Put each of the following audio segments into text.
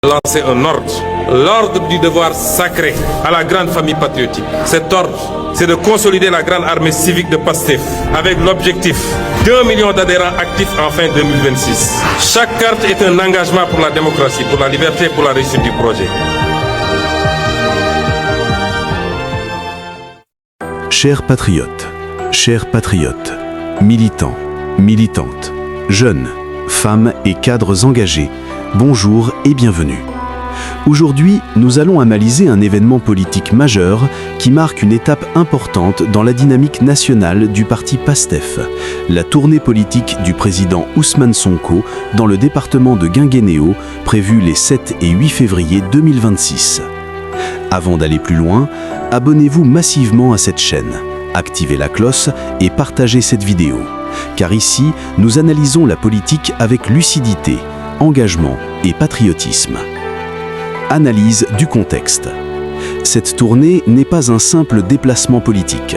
lancer un ordre, l'ordre du devoir sacré à la grande famille patriotique. Cet ordre, c'est de consolider la grande armée civique de PASTEF avec l'objectif d'1 million d'adhérents actifs en fin 2026. Chaque carte est un engagement pour la démocratie, pour la liberté et pour la réussite du projet. Chers patriotes, militants, militantes, jeunes, femmes et cadres engagés, bonjour et bienvenue. Aujourd'hui, nous allons analyser un événement politique majeur qui marque une étape importante dans la dynamique nationale du parti PASTEF, la tournée politique du président Ousmane Sonko dans le département de Guinguinéo, prévue les 7 et 8 février 2026. Avant d'aller plus loin, abonnez-vous massivement à cette chaîne, activez la cloche et partagez cette vidéo. Car ici, nous analysons la politique avec lucidité, engagement et patriotisme. Analyse du contexte. Cette tournée n'est pas un simple déplacement politique.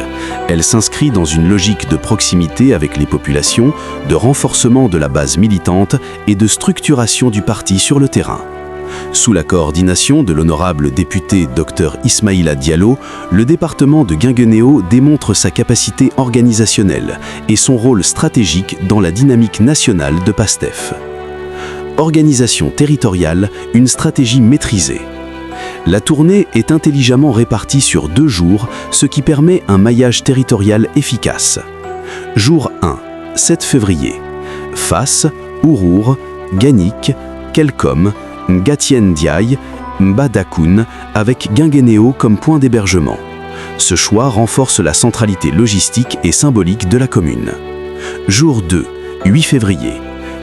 Elle s'inscrit dans une logique de proximité avec les populations, de renforcement de la base militante et de structuration du parti sur le terrain. Sous la coordination de l'honorable député Dr Ismaïla Diallo, le département de Guinguinéo démontre sa capacité organisationnelle et son rôle stratégique dans la dynamique nationale de PASTEF. Organisation territoriale, une stratégie maîtrisée. La tournée est intelligemment répartie sur 2 jours, ce qui permet un maillage territorial efficace. Jour 1, 7 février. Fass, Ourour, Gagnic, Kelkom, Ngatien Diaye, Mbadakoun, avec Guinguinéo comme point d'hébergement. Ce choix renforce la centralité logistique et symbolique de la commune. Jour 2, 8 février.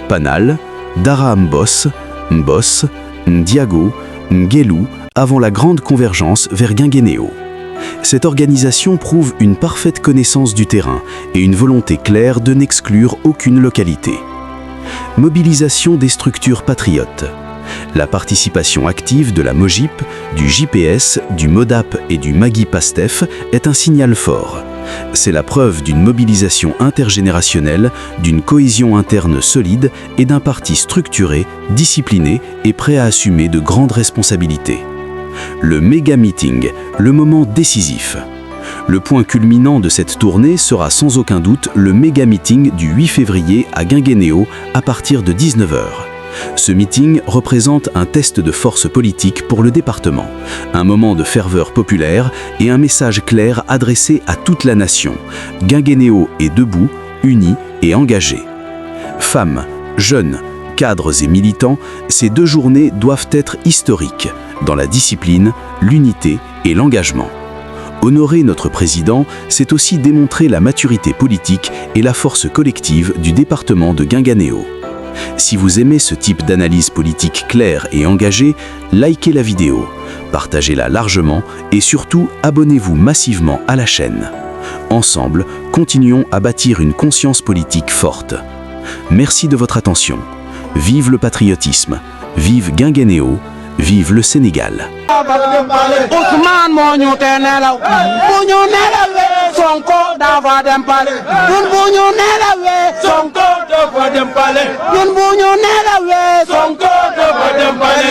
Panal, Dara Mbos, Mbos, Ndiago, Nguelou, avant la grande convergence vers Guinguinéo. Cette organisation prouve une parfaite connaissance du terrain et une volonté claire de n'exclure aucune localité. Mobilisation des structures patriotes. La participation active de la MOJIP, du JPS, du MODAP et du Magui PASTEF est un signal fort. C'est la preuve d'une mobilisation intergénérationnelle, d'une cohésion interne solide et d'un parti structuré, discipliné et prêt à assumer de grandes responsabilités. Le méga-meeting, le moment décisif. Le point culminant de cette tournée sera sans aucun doute le méga-meeting du 8 février à Guinguinéo à partir de 19 h. Ce meeting représente un test de force politique pour le département, un moment de ferveur populaire et un message clair adressé à toute la nation. Guinguinéo est debout, uni et engagé. Femmes, jeunes, cadres et militants, ces 2 journées doivent être historiques, dans la discipline, l'unité et l'engagement. Honorer notre président, c'est aussi démontrer la maturité politique et la force collective du département de Guinguinéo. Si vous aimez ce type d'analyse politique claire et engagée, likez la vidéo, partagez-la largement et surtout abonnez-vous massivement à la chaîne. Ensemble, continuons à bâtir une conscience politique forte. Merci de votre attention. Vive le patriotisme, vive Guinguinéo, vive le Sénégal. Ousmane moo ñu te nelaw bu ñu nelawee Sonko dafa dem pale ñun bu ñu nelawee Sonko dafa dem pale ñun bu ñu nelawee Sonko dafa dem pale